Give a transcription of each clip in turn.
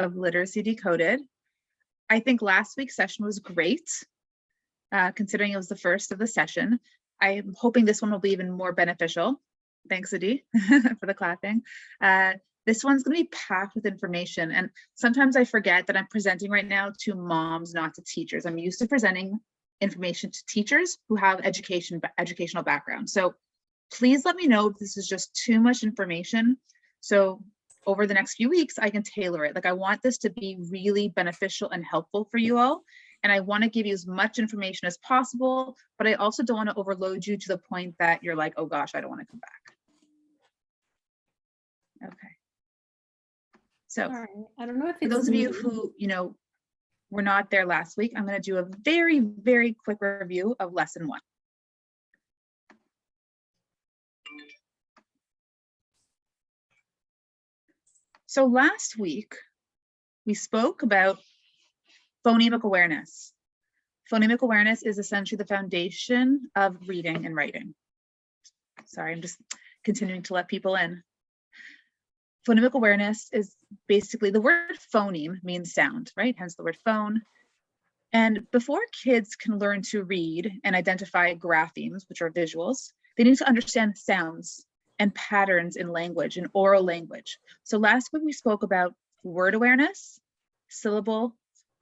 of Literacy Decoded. I think last week's session was great, considering it was the first of the session. I'm hoping this one will be even more beneficial. Thanks, Adi, for the clapping. This one's going to be packed with information, and sometimes I forget that I'm presenting right now to moms, not to teachers. I'm used to presenting information to teachers who have educational background. So please let me know if this is just too much information. So over the next few weeks, I can tailor it. Like, I want this to be really beneficial and helpful for you all. And I want to give you as much information as possible, but I also don't want to overload you to the point that you're like, oh gosh, I don't want to come back. Okay. So All right. I don't know if for it's those of you who, were not there last week, I'm going to do a very, very quick review of lesson 1. So last week, we spoke about phonemic awareness. Phonemic awareness is essentially the foundation of reading and writing. Sorry, I'm just continuing to let people in. Phonemic awareness is basically, the word phoneme means sound, right? Hence the word phone. And before kids can learn to read and identify graphemes, which are visuals, they need to understand sounds and patterns in language, in oral language. So last week we spoke about word awareness, syllable,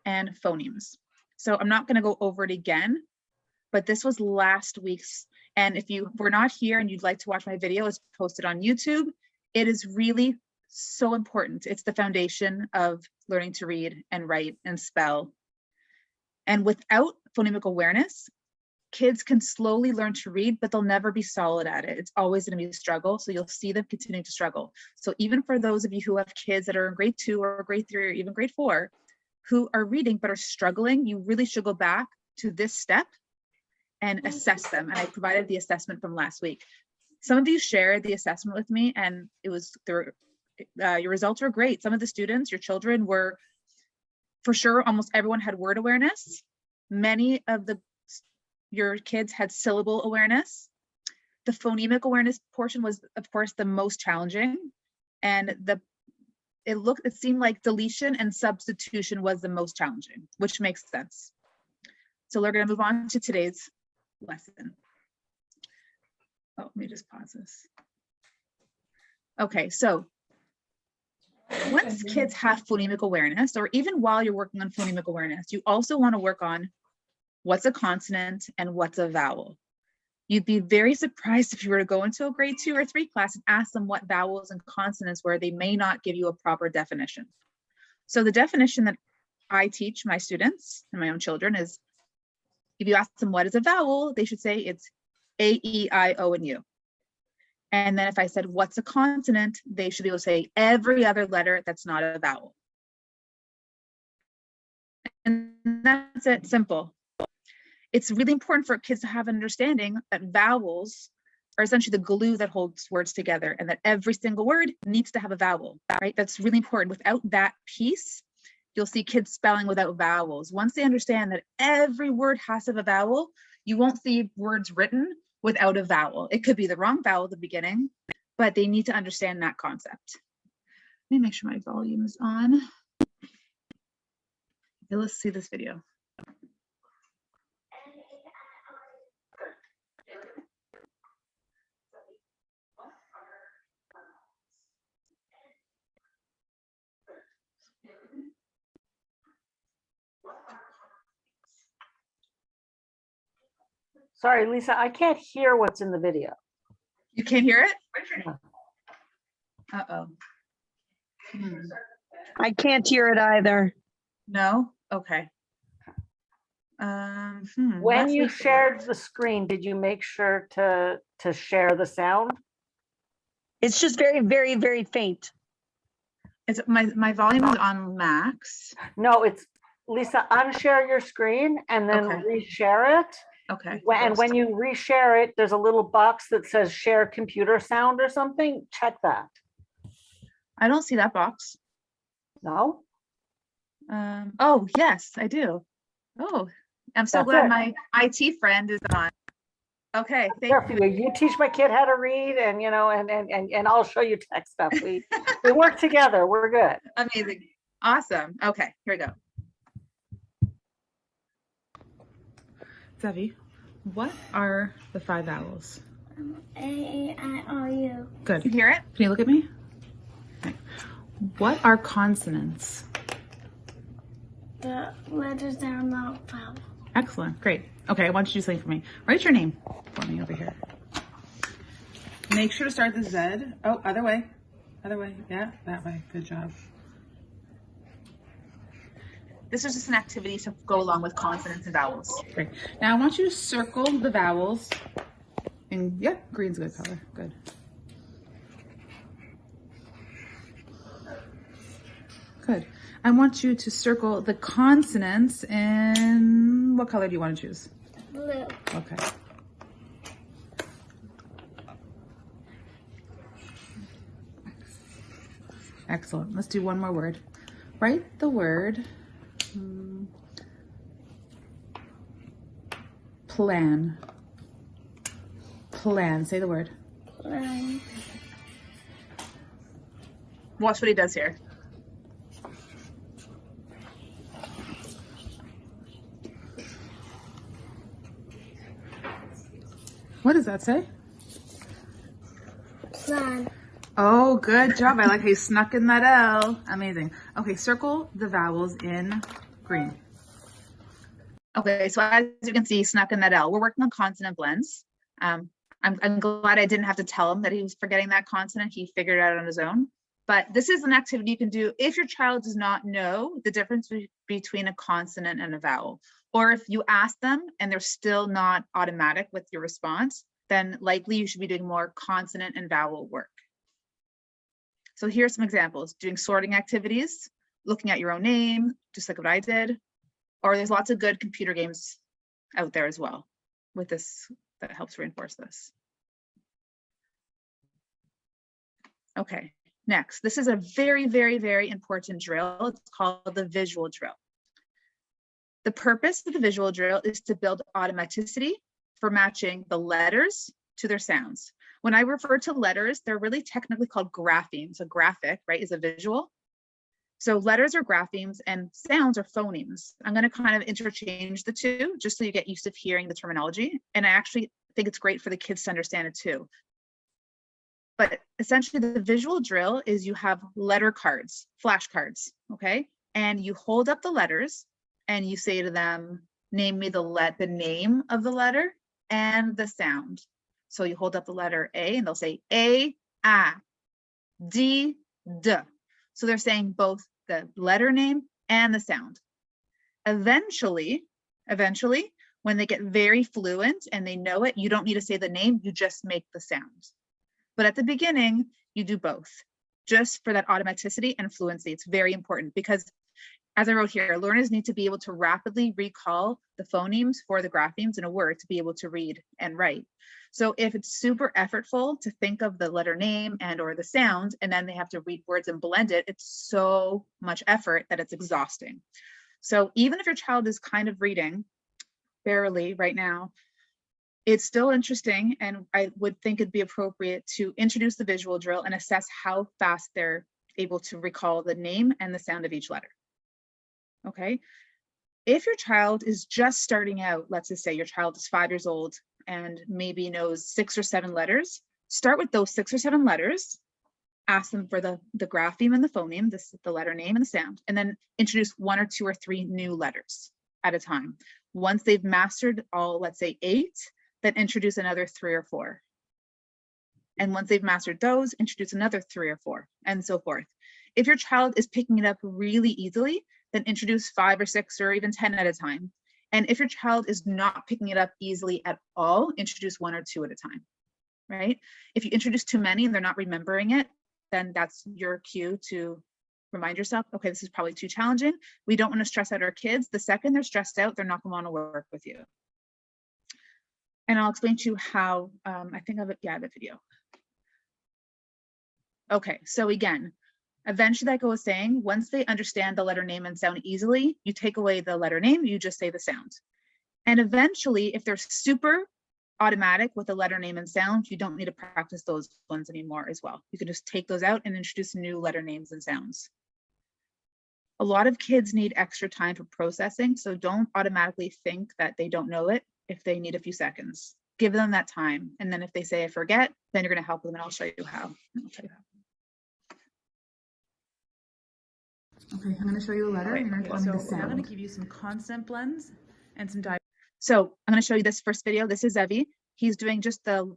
and phonemes. So I'm not going to go over it again, but this was last week's. And if you were not here and you'd like to watch my video, it's posted on YouTube. It is really so important. It's the foundation of learning to read and write and spell. And without phonemic awareness, kids can slowly learn to read, but they'll never be solid at it. It's always going to be a struggle. So you'll see them continuing to struggle. So even for those of you who have kids that are in grade 2 or grade 3 or even grade 4 who are reading but are struggling, you really should go back to this step and assess them. And I provided the assessment from last week. Some of you shared the assessment with me, and it was your results were great. Some of the students, your children, were, for sure, almost everyone had word awareness. Many of your kids had syllable awareness. The phonemic awareness portion was, of course, the most challenging, and it seemed like deletion and substitution was the most challenging, which makes sense. So we're going to move on to today's lesson. Oh, let me just pause this. Okay, so once kids have phonemic awareness, or even while you're working on phonemic awareness, you also want to work on what's a consonant and what's a vowel. You'd be very surprised if you were to go into a grade 2 or 3 class and ask them what vowels and consonants were. They may not give you a proper definition. So the definition that I teach my students and my own children is, if you ask them what is a vowel, they should say it's A, E, I, O, and U. And then if I said, what's a consonant, they should be able to say every other letter that's not a vowel. And that's it, simple. It's really important for kids to have an understanding that vowels are essentially the glue that holds words together, and that every single word needs to have a vowel, right? That's really important. Without that piece, you'll see kids spelling without vowels. Once they understand that every word has to have a vowel, you won't see words written without a vowel. It could be the wrong vowel at the beginning, but they need to understand that concept. Let me make sure my volume is on. Okay, let's see this video. Sorry, Lisa, I can't hear what's in the video. You can't hear it? Uh-oh. I can't hear it either. No? Okay. When you shared the screen, did you make sure to share the sound? It's just very, very, very faint. It's my volume is on max. No, it's, Lisa, unshare your screen and then Okay. reshare it. Okay. And when you reshare it, there's a little box that says share computer sound or something. Check that. I don't see that box. No? Oh, yes, I do. Oh, I'm so That's glad it. my IT friend is on. Okay, There thank for you. You teach my kid how to read, and I'll show you tech stuff. We work together. We're good. Amazing. Awesome. Okay, here we go. Zevi, what are the 5 vowels? A-E-I-O-U. Good. Can you hear it? Can you look at me? Okay. What are consonants? The letters that are not vowel. Excellent. Great. Okay, I want you to do something for me. Write your name for me over here. Make sure to start the Z. Oh, other way. Other way. Yeah, that way. Good job. This is just an activity to go along with consonants and vowels. Great. Now I want you to circle the vowels. And yeah, green's a good color. Good. Good. I want you to circle the consonants in what color do you want to choose? Blue. Okay. Excellent. Let's do one more word. Write the word plan. Plan. Say the word. Plan. Watch what he does here. What does that say? Plan. Oh, good job. I like how you snuck in that L. Amazing. Okay, circle the vowels in green. Okay, so as you can see, he snuck in that L. We're working on consonant blends. I'm glad I didn't have to tell him that he was forgetting that consonant. He figured it out on his own. But this is an activity you can do if your child does not know the difference between a consonant and a vowel. Or if you ask them and they're still not automatic with your response, then likely you should be doing more consonant and vowel work. So here's some examples: doing sorting activities, looking at your own name, just like what I did, or there's lots of good computer games out there as well with this that helps reinforce this. Okay, next, this is a very, very, very important drill. It's called the visual drill. The purpose of the visual drill is to build automaticity for matching the letters to their sounds. When I refer to letters, they're really technically called graphemes. A graphic, right, is a visual. So letters are graphemes and sounds are phonemes. I'm going to kind of interchange the two just so you get used to hearing the terminology. And I actually think it's great for the kids to understand it too. But essentially the visual drill is you have letter cards, flashcards, okay? And you hold up the letters and you say to them, name me the name of the letter and the sound. So you hold up the letter A and they'll say A, D, D. So they're saying both the letter name and the sound. Eventually, when they get very fluent and they know it, you don't need to say the name, you just make the sound. But at the beginning, you do both, just for that automaticity and fluency. It's very important because, as I wrote here, learners need to be able to rapidly recall the phonemes for the graphemes in a word to be able to read and write. So if it's super effortful to think of the letter name and or the sound, and then they have to read words and blend it, it's so much effort that it's exhausting. So even if your child is kind of reading barely right now, it's still interesting, and I would think it'd be appropriate to introduce the visual drill and assess how fast they're able to recall the name and the sound of each letter. Okay, if your child is just starting out, let's just say your child is 5 years old and maybe knows 6 or 7 letters, start with those 6 or 7 letters, ask them for the grapheme and the phoneme, the letter name and the sound, and then introduce 1 or 2 or 3 new letters at a time. Once they've mastered all, let's say 8, then introduce another 3 or 4. And once they've mastered those, introduce another 3 or 4, and so forth. If your child is picking it up really easily, then introduce 5 or 6 or even 10 at a time. And if your child is not picking it up easily at all, introduce 1 or 2 at a time, right? If you introduce too many and they're not remembering it, then that's your cue to remind yourself, okay, this is probably too challenging. We don't want to stress out our kids. The second they're stressed out, they're not going to want to work with you. And I'll explain to you how, I think of it, yeah, the video. Okay, so again, eventually, like I was saying, once they understand the letter name and sound easily, you take away the letter name, you just say the sound. And eventually, if they're super automatic with the letter name and sound, you don't need to practice those ones anymore as well. You can just take those out and introduce new letter names and sounds. A lot of kids need extra time for processing, so don't automatically think that they don't know it if they need a few seconds. Give them that time. And then if they say, I forget, then you're going to help them and I'll show you how. Okay, I'm going to show you a letter and you're going to tell me the sound. I'm going to give you some consonant blends and some diagrams. So I'm going to show you this first video. This is Zevi. He's doing just the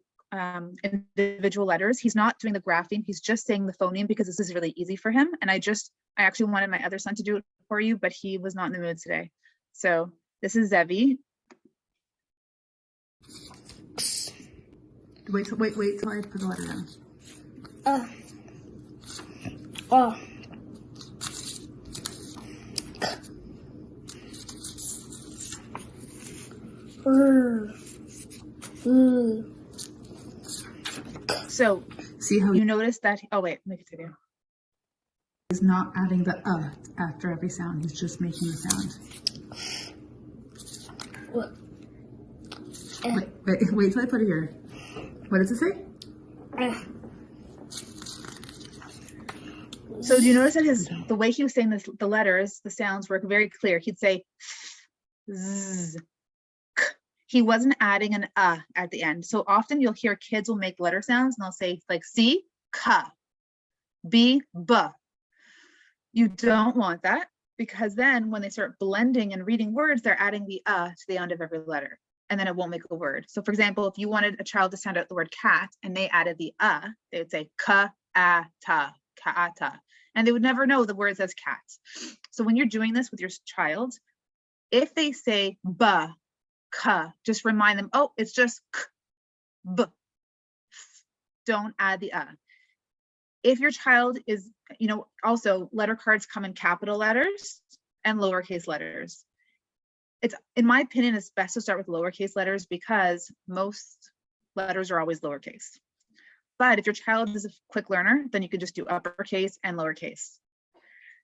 individual letters. He's not doing the graphing. He's just saying the phoneme because this is really easy for him. And I actually wanted my other son to do it for you, but he was not in the mood today. So this is Zevi. Wait till I put the letter down. So see how you notice that, oh wait, make a video. He's not adding the after every sound, he's just making the sound. What? Wait till I put it here. What does it say? So do you notice that the way he was saying this, the letters, the sounds were very clear. He'd say z, k. He wasn't adding an at the end. So often you'll hear kids will make letter sounds and they'll say like C, ka, B, b. You don't want that because then when they start blending and reading words, they're adding the to the end of every letter. And then it won't make a word. So for example, if you wanted a child to sound out the word cat and they added the they would say ka-a-ta, ka-a-ta. And they would never know the words as cat. So when you're doing this with your child, if they say ba, ka, just remind them, oh, it's just k, b. Don't add the If your child is, also letter cards come in capital letters and lowercase letters. It's, in my opinion, it's best to start with lowercase letters because most letters are always lowercase. But if your child is a quick learner, then you can just do uppercase and lowercase.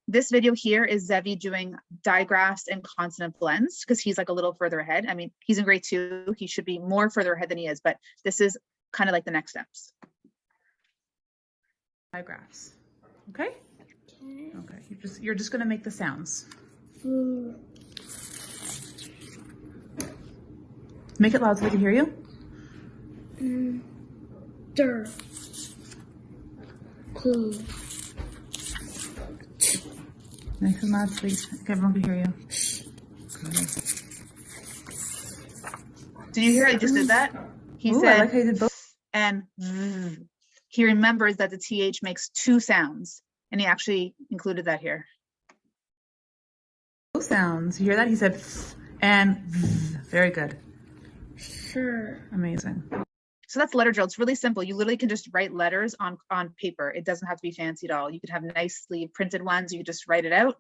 This video here is Zevi doing digraphs and consonant blends because he's like a little further ahead. I mean, he's in grade 2. He should be more further ahead than he is, but this is kind of like the next steps. Digraphs. Okay? Okay. You're just going to make the sounds. Make it loud so they can hear you. Der. Clue. Make them loud, please. Okay, everyone can hear you. Okay. Did you hear I just did that? He said, I like how you did both. And he remembers that the TH makes 2 sounds, and he actually included that here. Both sounds. You hear that? He said and very good. Sure. Amazing. So that's letter drill. It's really simple. You literally can just write letters on paper. It doesn't have to be fancy at all. You could have nicely printed ones. You could just write it out.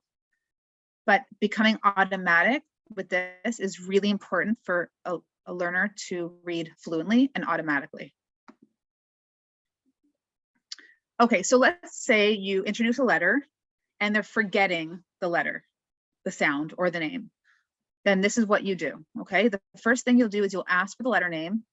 But becoming automatic with this is really important for a learner to read fluently and automatically. Okay, so let's say you introduce a letter and they're forgetting the letter, the sound, or the name. Then this is what you do, okay? The first thing you'll do is you'll ask for the letter name,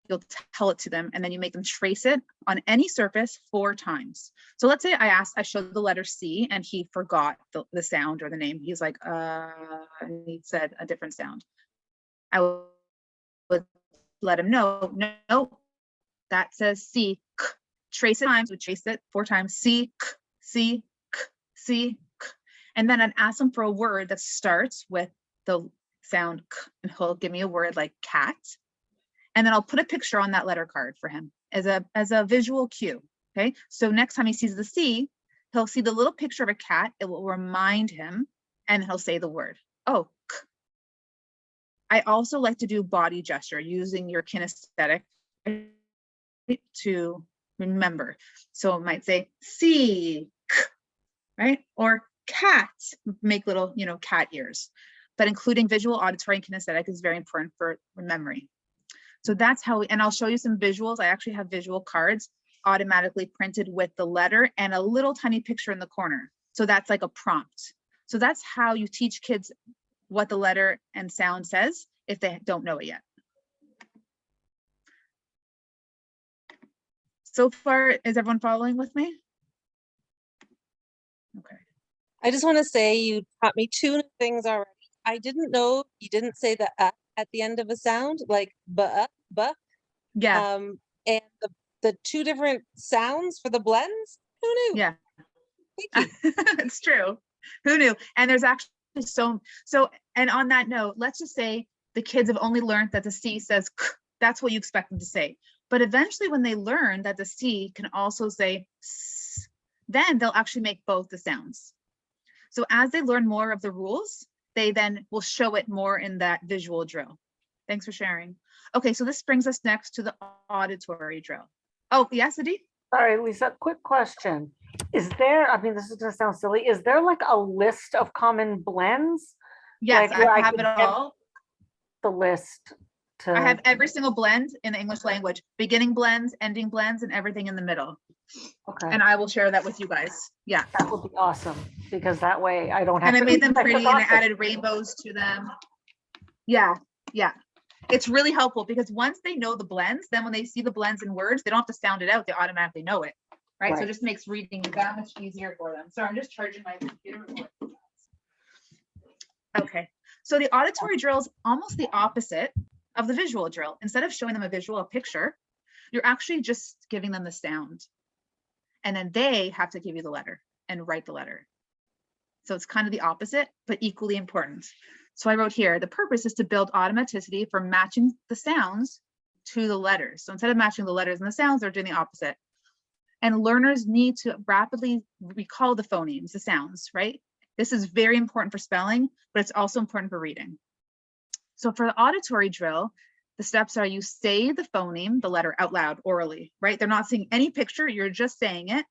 you'll tell it to them, and then you make them trace it on any surface 4 times. So let's say I showed the letter C and he forgot the sound or the name. He's like, and he said a different sound. I would let him know, no, that says C, k. Trace it times, we trace it 4 times, C, k, C, k, C, k. And then I'd ask him for a word that starts with the sound k, and he'll give me a word like cat. And then I'll put a picture on that letter card for him as a visual cue. Okay, so next time he sees the C, he'll see the little picture of a cat. It will remind him, and he'll say the word. Oh, k. I also like to do body gesture using your kinesthetic to remember. So it might say C, k, right? Or cat, make little, cat ears. But including visual, auditory, and kinesthetic is very important for memory. So that's how, and I'll show you some visuals. I actually have visual cards automatically printed with the letter and a little tiny picture in the corner. So that's like a prompt. So that's how you teach kids what the letter and sound says if they don't know it yet. So far, is everyone following with me? Okay. I just want to say you taught me two new things already. I didn't know you didn't say the at the end of a sound, like but. Yeah, And the two different sounds for the blends. Who knew? yeah. Thank you. It's true. Who knew? And there's actually so, and on that note, let's just say the kids have only learned that the C says k, that's what you expect them to say. But eventually when they learn that the C can also say s, then they'll actually make both the sounds. So as they learn more of the rules, they then will show it more in that visual drill. Thanks for sharing. Okay, so this brings us next to the auditory drill. Oh, yes, Adi? Sorry, Lisa, quick question. Is there, I mean, this is gonna sound silly, is there like a list of common blends? Yes, Like, where I have could it get all. The list to. I have every single blend in the English language, beginning blends, ending blends, and everything in the middle. Okay, And I will share that with you guys. Yeah. that would be awesome, because that way I don't have And I to. made them I pretty and I forgot this. added rainbows to them. Yeah, yeah. It's really helpful because once they know the blends, then when they see the blends in words, they don't have to sound it out. They automatically know it. Right. So Right. it just makes reading that much easier for them. So I'm just charging my computer. Okay. So the auditory drill is almost the opposite of the visual drill. Instead of showing them a visual, a picture, you're actually just giving them the sound. And then they have to give you the letter and write the letter. So it's kind of the opposite, but equally important. So I wrote here, the purpose is to build automaticity for matching the sounds to the letters. So instead of matching the letters and the sounds, they're doing the opposite. And learners need to rapidly recall the phonemes, the sounds, right? This is very important for spelling, but it's also important for reading. So for the auditory drill, the steps are you say the phoneme, the letter out loud orally, right? They're not seeing any picture, you're just saying it.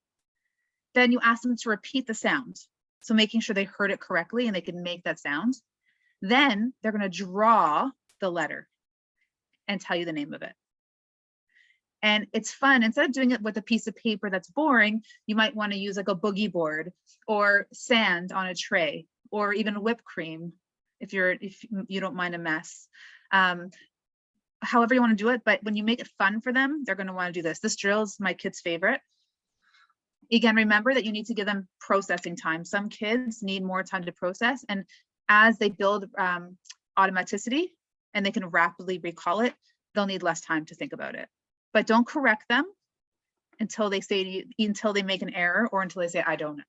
Then you ask them to repeat the sound. So making sure they heard it correctly and they can make that sound. Then they're going to draw the letter and tell you the name of it. And it's fun. Instead of doing it with a piece of paper that's boring, you might want to use like a boogie board or sand on a tray, or even whipped cream if you don't mind a mess. However you want to do it, but when you make it fun for them, they're going to want to do this. This drill is my kid's favorite. Again, remember that you need to give them processing time. Some kids need more time to process, and as they build automaticity and they can rapidly recall it, they'll need less time to think about it. But don't correct them until they say to you, until they make an error or until they say, I don't know.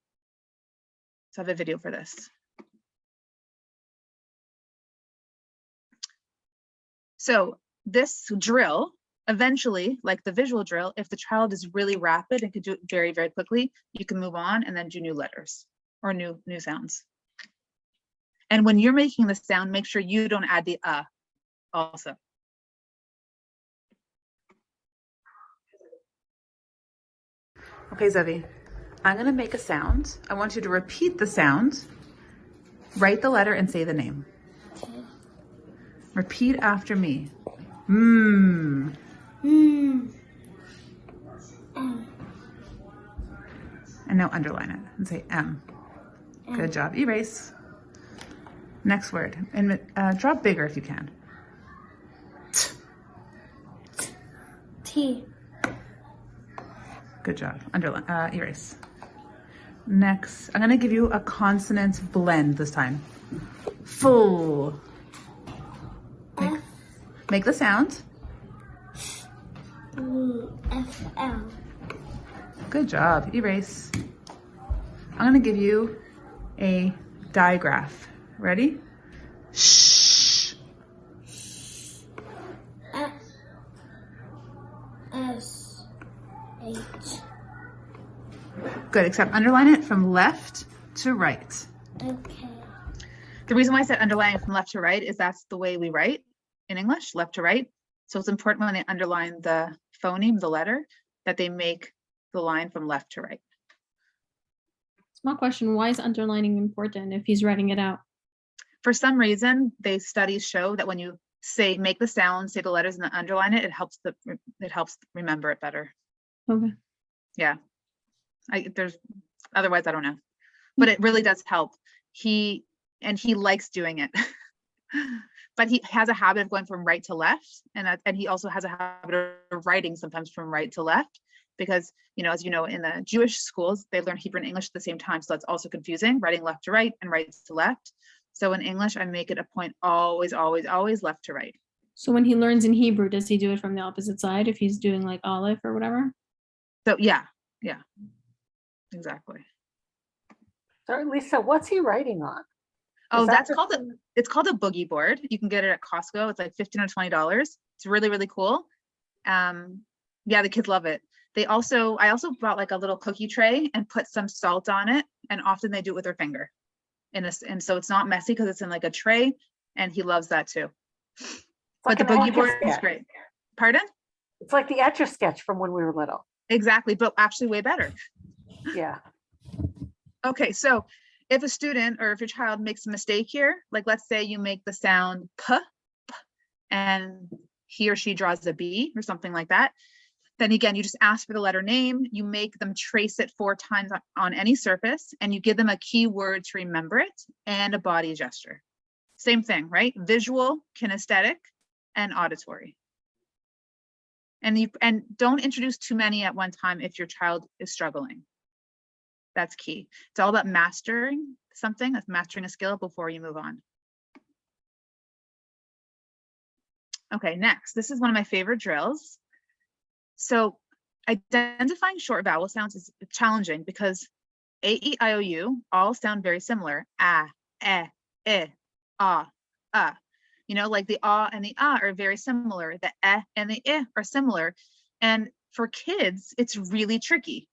So I have a video for this. So this drill, eventually, like the visual drill, if the child is really rapid and can do it very, very quickly, you can move on and then do new letters or new sounds. And when you're making the sound, make sure you don't add the also. Okay, Zevi, I'm gonna make a sound. I want you to repeat the sound, write the letter and say the name. Okay. Repeat after me. Mm. Mm. And now underline it and say M. Good job. Erase. Next word. And drop bigger if you can. T. Good job. Underline. Erase. Next, I'm going to give you a consonant blend this time. Full. Make the sound. F-L. Good job. Erase. I'm going to give you a digraph. Ready? Shh. S-H. Good, except underline it from left to right. Okay. The reason why I said underline it from left to right is that's the way we write in English, left to right. So it's important when they underline the phoneme, the letter, that they make the line from left to right. Small question, why is underlining important if he's writing it out? For some reason, studies show that when you make the sound, say the letters and then underline it, it helps remember it better. Okay. Yeah. Otherwise I don't know, but it really does help. He likes doing it, but he has a habit of going from right to left, and he also has a habit of writing sometimes from right to left. because, you know, as you know, in the Jewish schools, they learn Hebrew and English at the same time. So that's also confusing, writing left to right and right to left. So in English, I make it a point always, always, always left to right. So when he learns in Hebrew, does he do it from the opposite side if he's doing like Aleph or whatever? So yeah, exactly. So Lisa, what's he writing on? Oh, Is that that's the called thing? it's called a Boogie Board. You can get it at Costco. It's like $15 or $20. It's really, really cool. Yeah, the kids love it. I also brought like a little cookie tray and put some salt on it. And often they do it with their finger. And so it's not messy because it's in like a tray, and he loves that too. It's But like the an Boogie Board is Etch-a-Sketch. great. Pardon? It's like the Etch-a-Sketch from when we were little. Exactly, but actually way better. Yeah. Okay, so if a student or if your child makes a mistake here, like let's say you make the sound p, and he or she draws a B or something like that, then again, you just ask for the letter name, you make them trace it 4 times on any surface, and you give them a key word to remember it and a body gesture. Same thing, right? Visual, kinesthetic, and auditory. And don't introduce too many at one time if your child is struggling. That's key. It's all about mastering something, mastering a skill before you move on. Okay, next, this is one of my favorite drills. So identifying short vowel sounds is challenging because A, E, I, O, U all sound very similar. A, E, ah, you know, like the ah and the ah are very similar. The and the are similar. And for kids, it's really tricky.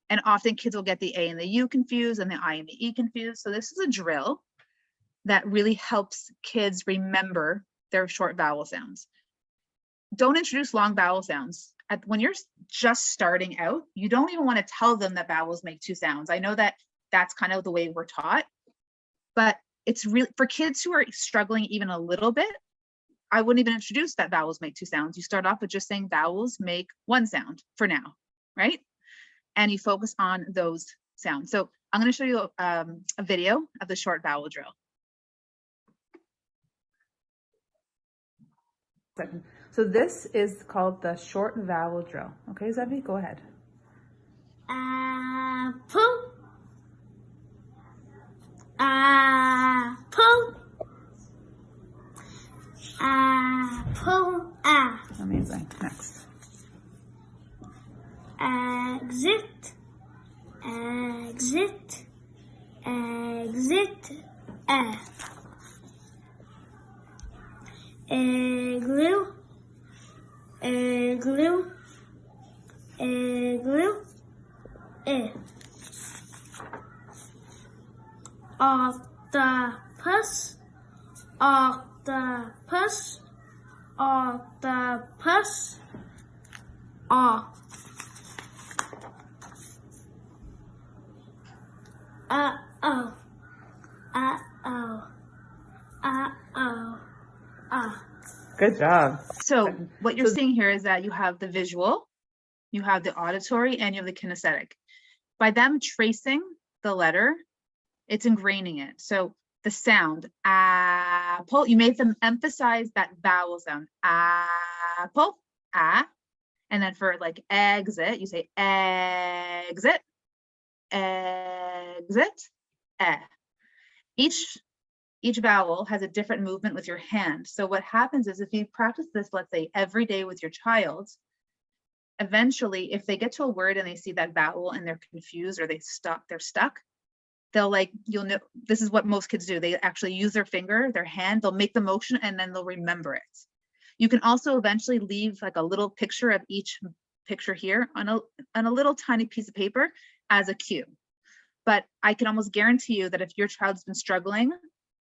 And often kids will get the A and the U confused and the I and the E confused. So this is a drill that really helps kids remember their short vowel sounds. Don't introduce long vowel sounds. When you're just starting out, you don't even want to tell them that vowels make 2 sounds. I know that that's kind of the way we're taught, but it's really for kids who are struggling even a little bit. I wouldn't even introduce that vowels make 2 sounds. You start off with just saying vowels make 1 sound for now, right? And you focus on those sounds. So I'm going to show you a video of the short vowel drill. So this is called the short vowel drill. Okay, Zevi, go ahead. Apple. Apple. Apple. Amazing. Next. Exit. Exit. Exit. Igloo. Igloo. Igloo. Octopus. Octopus. Octopus. Uh-oh. Uh-oh. Uh-oh. Good job. So what you're seeing here is that you have the visual, you have the auditory, and you have the kinesthetic. By them tracing the letter, it's ingraining it. So the sound, apple, you made them emphasize that vowel sound, apple, ah. And then for like exit, you say exit, exit, eh. Each vowel has a different movement with your hand. So what happens is if you practice this, let's say every day with your child, eventually, if they get to a word and they see that vowel and they're confused or they're stuck, they'll like, you'll know, this is what most kids do. They actually use their finger, their hand, they'll make the motion and then they'll remember it. You can also eventually leave like a little picture of each picture here on a little tiny piece of paper as a cue. But I can almost guarantee you that if your child's been struggling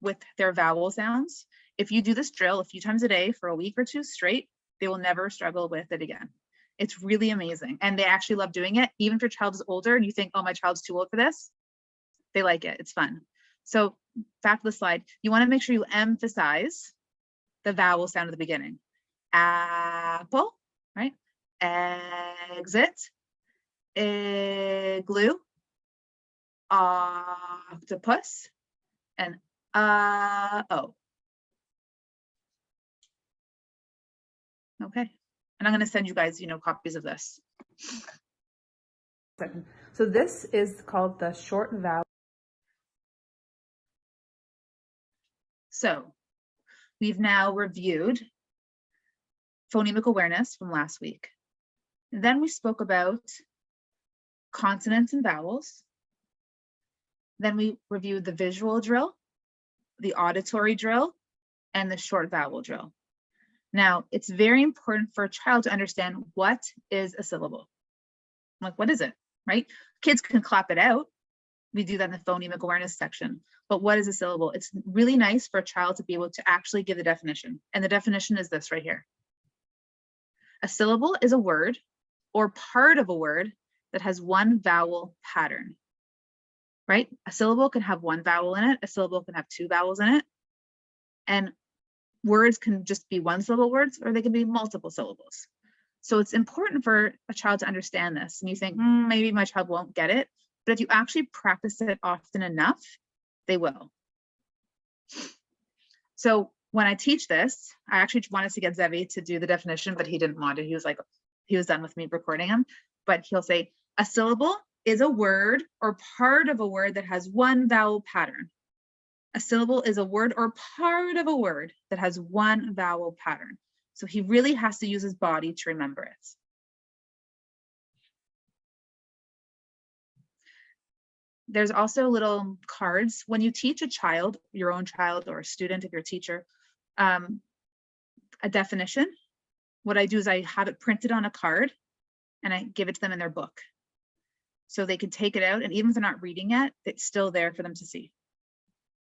with their vowel sounds, if you do this drill a few times a day for a week or 2 straight, they will never struggle with it again. It's really amazing. And they actually love doing it. Even if your child is older and you think, oh, my child's too old for this, they like it. It's fun. So back to the slide, you want to make sure you emphasize the vowel sound at the beginning. Apple, right? Exit, igloo, octopus, and oh. Okay. And I'm going to send you guys, copies of this. second. So this is called the short vowel. So we've now reviewed phonemic awareness from last week. And then we spoke about consonants and vowels. Then we reviewed the visual drill, the auditory drill, and the short vowel drill. Now, it's very important for a child to understand what is a syllable. Like, what is it, right? Kids can clap it out. We do that in the phonemic awareness section. But what is a syllable? It's really nice for a child to be able to actually give the definition. And the definition is this right here. A syllable is a word or part of a word that has one vowel pattern, right? A syllable can have one vowel in it. A syllable can have two vowels in it. And words can just be one syllable words, or they can be multiple syllables. So it's important for a child to understand this. And you think, maybe my child won't get it. But if you actually practice it often enough, they will. So when I teach this, I actually wanted to get Zevi to do the definition, but he didn't want to. He was like, he was done with me recording him. But he'll say, a syllable is a word or part of a word that has one vowel pattern. A syllable is a word or part of a word that has one vowel pattern. So he really has to use his body to remember it. There's also little cards. When you teach a child, your own child or a student, if you're a teacher, a definition, what I do is I have it printed on a card and I give it to them in their book. So they can take it out, and even if they're not reading it, it's still there for them to see.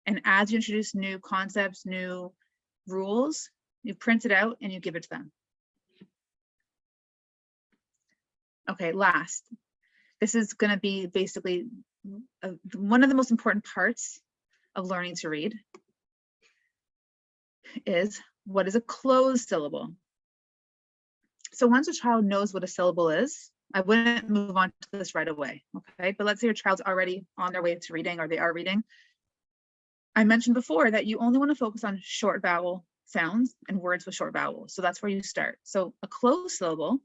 And as you introduce new concepts, new rules, you print it out and you give it to them. Okay, last. This is going to be basically one of the most important parts of learning to read is, what is a closed syllable? So once a child knows what a syllable is, I wouldn't move on to this right away, okay? But let's say your child's already on their way to reading, or they are reading. I mentioned before that you only want to focus on short vowel sounds and words with short vowels. So that's where you start. So a closed syllable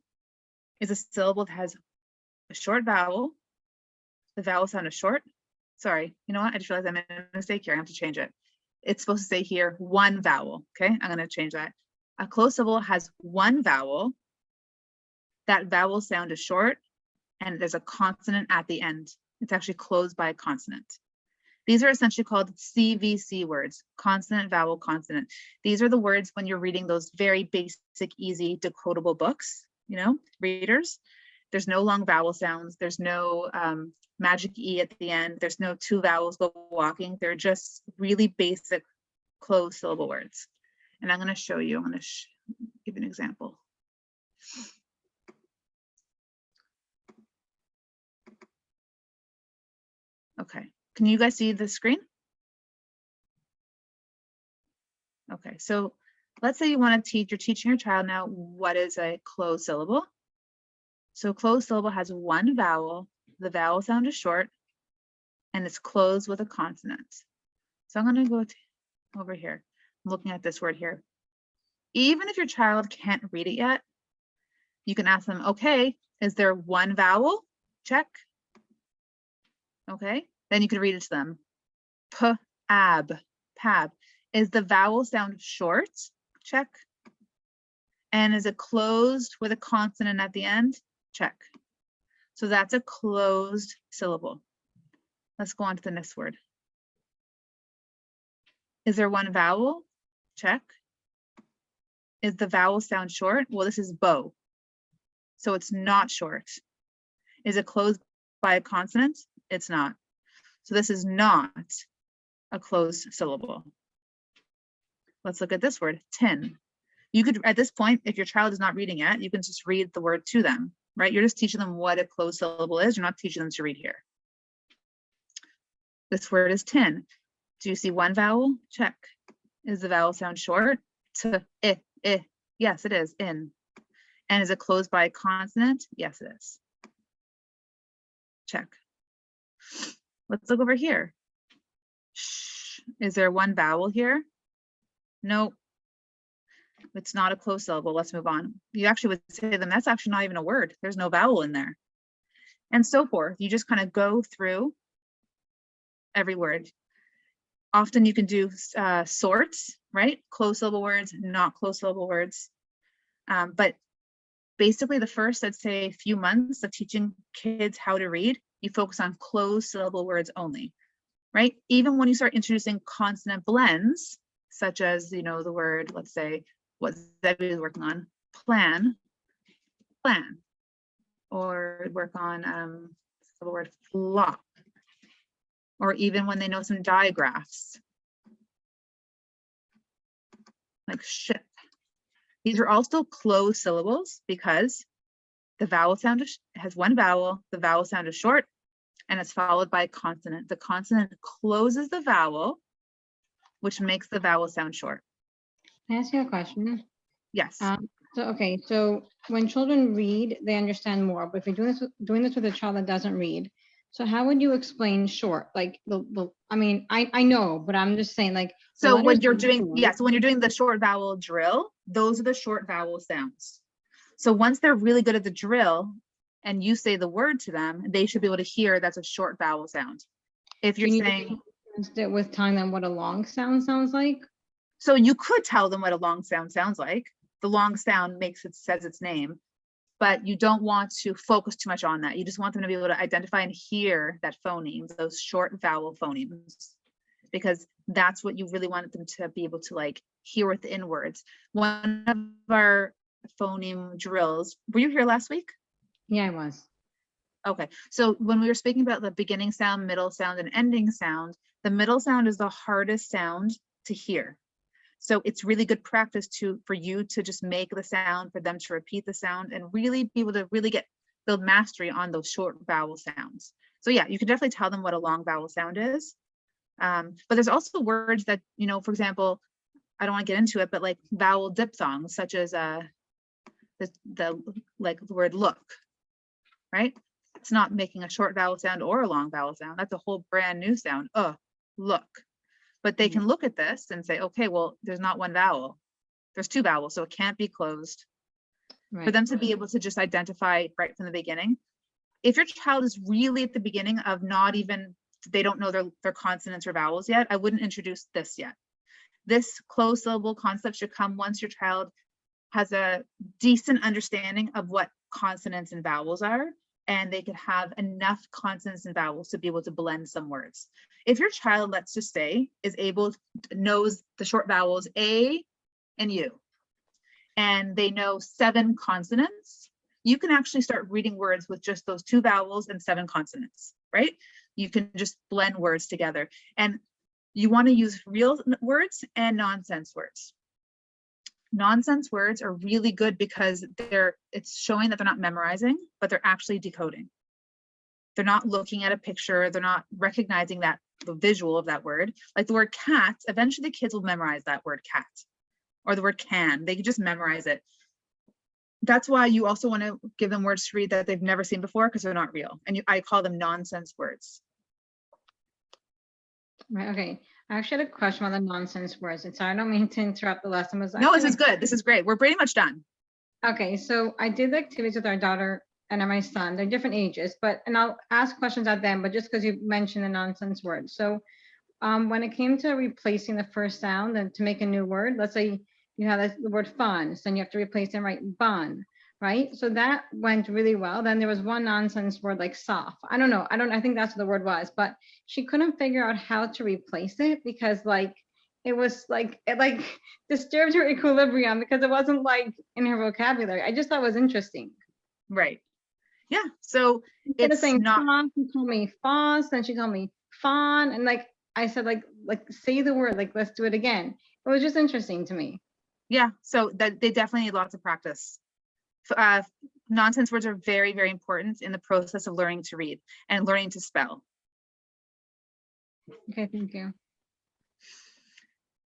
is a syllable that has a short vowel. The vowel sound is short. Sorry, you know what? I just realized I made a mistake here. I have to change it. It's supposed to say here, one vowel. Okay, I'm going to change that. A closed syllable has one vowel. That vowel sound is short, and there's a consonant at the end. It's actually closed by a consonant. These are essentially called CVC words, consonant, vowel, consonant. These are the words when you're reading those very basic, easy, decodable books, you know, readers. There's no long vowel sounds. There's no magic E at the end. There's no two vowels go walking. They're just really basic closed syllable words. And I'm going to show you, I'm going to give you an example. Okay, can you guys see the screen? Okay, so let's say you want to teach, you're teaching your child now what is a closed syllable. So closed syllable has one vowel, the vowel sound is short, and it's closed with a consonant. So I'm going to go over here. I'm looking at this word here. Even if your child can't read it yet, you can ask them, okay, is there one vowel? Check. Okay, then you can read it to them. P-ab, pab. Is the vowel sound short? Check. And is it closed with a consonant at the end? Check. So that's a closed syllable. Let's go on to the next word. Is there one vowel? Check. Is the vowel sound short? Well, this is bow. So it's not short. Is it closed by a consonant? It's not. So this is not a closed syllable. Let's look at this word, tin. You could, at this point, if your child is not reading it, you can just read the word to them, right? You're just teaching them what a closed syllable is. You're not teaching them to read here. This word is tin. Do you see one vowel? Check. Is the vowel sound short? T, I, I. Yes, it is, in. And is it closed by a consonant? Yes, it is. Check. Let's look over here. Shh. Is there one vowel here? Nope. It's not a closed syllable. Let's move on. You actually would say to them, that's actually not even a word. There's no vowel in there. and so forth. You just kind of go through every word. Often you can do sorts, right? Closed syllable words, not closed syllable words. But basically the first, I'd say, few months of teaching kids how to read, you focus on closed syllable words only, right? Even when you start introducing consonant blends, such as, you know, the word, let's say, what Zebby is working on, plan, or work on the word flop, or even when they know some digraphs, like ship. These are all still closed syllables because the vowel sound has one vowel, the vowel sound is short, and it's followed by a consonant. The consonant closes the vowel, which makes the vowel sound short. Can I ask you a question? Yes. So when children read, they understand more. But if you're doing this with a child that doesn't read, so how would you explain short? Like I mean, I know, but I'm just saying, like, so when you're doing, so when you're doing the short vowel drill, those are the short vowel sounds. So once they're really good at the drill and you say the word to them, they should be able to hear that's a short vowel sound. If you're saying with telling them what a long sound sounds like. So you could tell them what a long sound sounds like. The long sound says its name, but you don't want to focus too much on that. You just want them to be able to identify and hear that phoneme, those short vowel phonemes, because that's what you really want them to be able to like hear within words. One of our phoneme drills, were you here last week? Yeah, I was. Okay, so when we were speaking about the beginning sound, middle sound, and ending sound, the middle sound is the hardest sound to hear. So it's really good practice for you to just make the sound, for them to repeat the sound, and really be able to build mastery on those short vowel sounds. So yeah, you can definitely tell them what a long vowel sound is. But there's also words that, you know, for example, I don't want to get into it, but like vowel diphthongs, such as the word look, right? It's not making a short vowel sound or a long vowel sound. That's a whole brand new sound. Look. But they can look at this and say, okay, well, there's not one vowel. There's two vowels, so it can't be closed. Right. For them to be able to just identify right from the beginning. If your child is really at the beginning of they don't know their consonants or vowels yet, I wouldn't introduce this yet. This closed syllable concept should come once your child has a decent understanding of what consonants and vowels are, and they could have enough consonants and vowels to be able to blend some words. If your child, let's just say, knows the short vowels A and U, and they know 7 consonants, you can actually start reading words with just those 2 vowels and 7 consonants, right? You can just blend words together. And you want to use real words and nonsense words. Nonsense words are really good because it's showing that they're not memorizing, but they're actually decoding. They're not looking at a picture. They're not recognizing the visual of that word. Like the word cat, eventually the kids will memorize that word cat, or the word can. They can just memorize it. That's why you also want to give them words to read that they've never seen before, because they're not real. And I call them nonsense words. Right. Okay. I actually had a question about the nonsense words. And sorry, I don't mean to interrupt the lesson. No, this is good. This is great. We're pretty much done. Okay. So I did the activities with our daughter and my son. They're different ages, and I'll ask questions at them, but just because you mentioned the nonsense words. So when it came to replacing the first sound and to make a new word, let's say you have the word fun, so then you have to replace it, right? Bun. Right. So that went really well. Then there was one nonsense word like soft. I don't know. I think that's what the word was, but she couldn't figure out how to replace it because it disturbed her equilibrium because it wasn't like in her vocabulary. I just thought it was interesting. Right. Yeah. So it's not. She told me foss, then she told me fawn, and I said say the word, let's do it again. It was just interesting to me. Yeah. So that they definitely need lots of practice. Nonsense words are very, very important in the process of learning to read and learning to spell. Okay, thank you.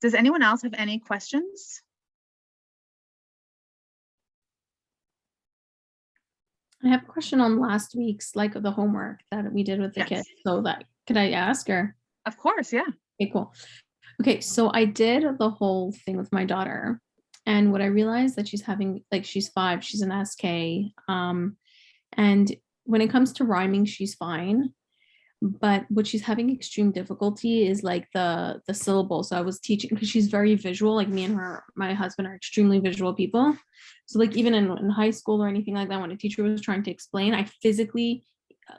Does anyone else have any questions? I have a question on last week's, the homework that we did with the kids. So could I ask, or? Of course, yeah. Okay, cool. Okay, so I did the whole thing with my daughter. And what I realized that she's having, she's 5, she's an SK. And when it comes to rhyming, she's fine. But what she's having extreme difficulty is like the syllable. So I was teaching because she's very visual. Like me and my husband are extremely visual people. So like even in high school or anything like that, when a teacher was trying to explain, I physically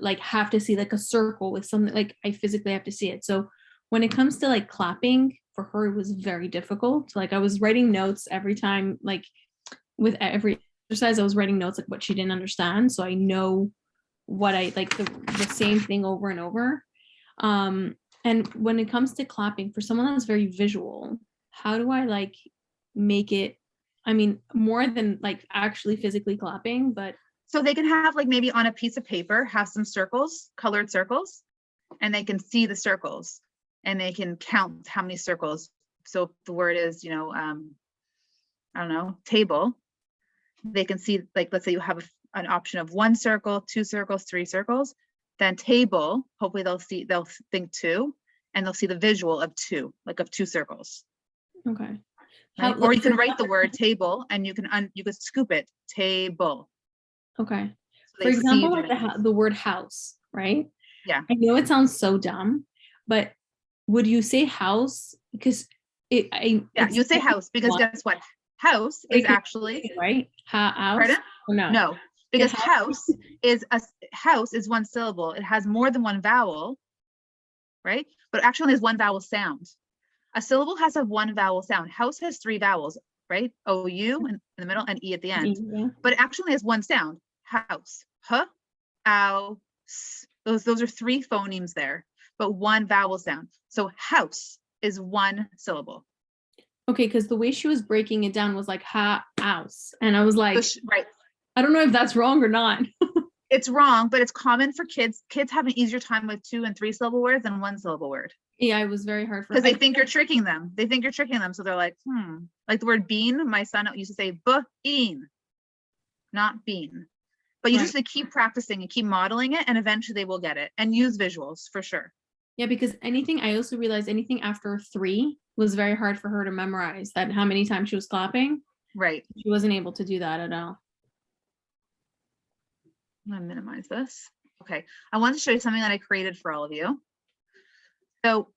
like have to see like a circle with something, like I physically have to see it. So when it comes to like clapping, for her it was very difficult. Like I was writing notes every time, like with every exercise I was writing notes like what she didn't understand, so I know what I like the same thing over and over. And when it comes to clapping, for someone that's very visual, how do I like make it, I mean, more than like actually physically clapping, but So they can have like maybe on a piece of paper, have some circles, colored circles, and they can see the circles and they can count how many circles. So if the word is, you know, I don't know, table, they can see, like, let's say you have an option of 1 circle, 2 circles, 3 circles, then table, hopefully they'll think 2, and they'll see the visual of 2, like of 2 circles. okay. Right? How- Or you can write the word table and you can scoop it, table. Okay. So For they see example, you like doing the word house, right? Yeah. I know it sounds so dumb, but would you say house? Because yeah, it's you say house because one, guess what? House It is can- actually, right? House. pardon? Or no. No, because house- house is 1 syllable. It has more than 1 vowel, right? But actually only has 1 vowel sound. A syllable has a 1 vowel sound. House has 3 vowels, right? O-U in the middle and E at the end. Yeah. But it actually has 1 sound. House. H, ow, s. Those are 3 phonemes there, but 1 vowel sound. So house is 1 syllable. Okay, because the way she was breaking it down was like house, and I was like, Right. I don't know if that's wrong or not. It's wrong, but it's common for kids. Kids have an easier time with 2 and 3 syllable words than 1 syllable word. Yeah, it was very hard for Because they think you're tricking them. They think you're tricking them. So they're like, like the word bean. My son used to say bean, not bean. But you just have to keep practicing and keep modeling it, and eventually they will get it, and use visuals for sure. Yeah, because I also realized anything after 3 was very hard for her to memorize, that how many times she was clapping. Right. She wasn't able to do that at all. I'm gonna minimize this. Okay, I want to show you something that I created for all of you. So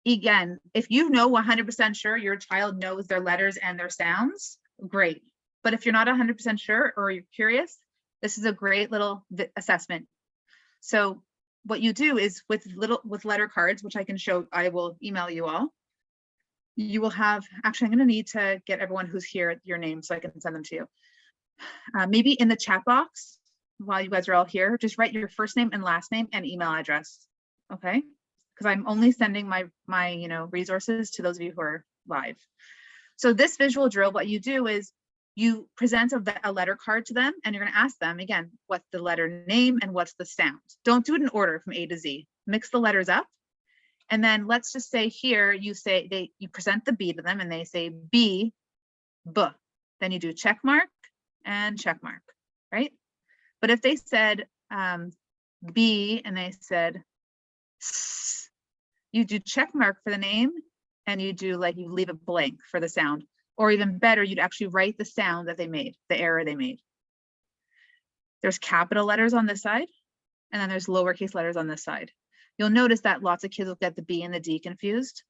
again, if you know 100% sure your child knows their letters and their sounds, great. But if you're not 100% sure or you're curious, this is a great little assessment. So what you do is with letter cards, which I can show, I will email you all. You will have, actually, I'm going to need to get everyone who's here your name so I can send them to you. Maybe in the chat box while you guys are all here, just write your first name and last name and email address. Okay, because I'm only sending my resources to those of you who are live. So this visual drill, what you do is you present a letter card to them, and you're going to ask them again, what's the letter name and what's the sound. Don't do it in order from A to Z. Mix the letters up. And then let's just say here, you present the B to them and they say B, B. Then you do check mark and check mark, right? But if they said B and they said S, you do check mark for the name, and you do you leave it blank for the sound. Or even better, you'd actually write the sound that they made, the error they made. There's capital letters on this side, and then there's lowercase letters on this side. You'll notice that lots of kids will get the B and the D confused,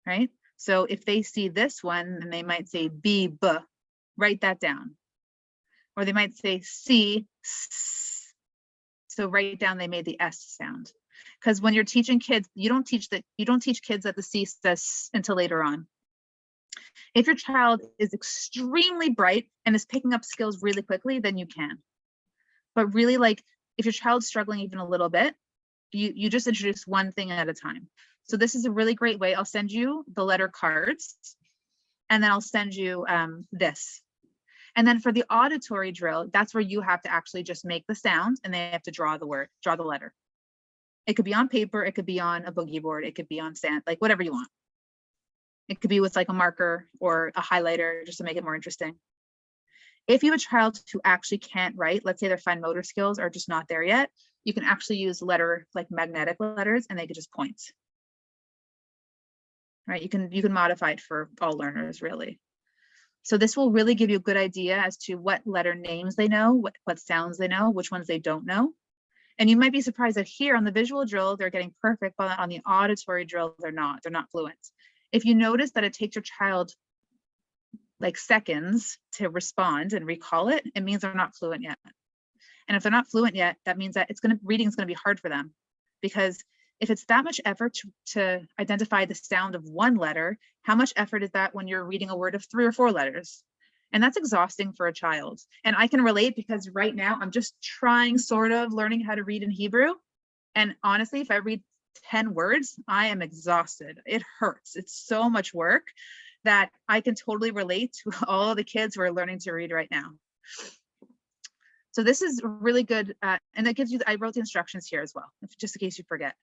right? So if they see this one, and they might say B, B, write that down. Or they might say C, S. So write down they made the S sound. Because when you're teaching kids, you don't teach kids that the C says until later on. If your child is extremely bright and is picking up skills really quickly, then you can. But really, if your child's struggling even a little bit, you just introduce one thing at a time. So this is a really great way. I'll send you the letter cards, and then I'll send you this. And then for the auditory drill, that's where you have to actually just make the sound, and they have to draw the letter. It could be on paper, it could be on a boogie board, it could be on sand, whatever you want. It could be with a marker or a highlighter just to make it more interesting. If you have a child who actually can't write, let's say their fine motor skills are just not there yet, you can actually use magnetic letters, and they could just point. Right? You can modify it for all learners, really. So this will really give you a good idea as to what letter names they know, what sounds they know, which ones they don't know. And you might be surprised that here on the visual drill, they're getting perfect, but on the auditory drill, they're not fluent. If you notice that it takes your child like seconds to respond and recall it, it means they're not fluent yet. And if they're not fluent yet, that means that reading is gonna be hard for them, because if it's that much effort to identify the sound of one letter, how much effort is that when you're reading a word of 3 or 4 letters? And that's exhausting for a child. And I can relate, because right now I'm just trying sort of learning how to read in Hebrew. And honestly, if I read 10 words, I am exhausted. It hurts. It's so much work that I can totally relate to all of the kids who are learning to read right now. So this is really good. And that gives you, I wrote the instructions here as well, just in case you forget.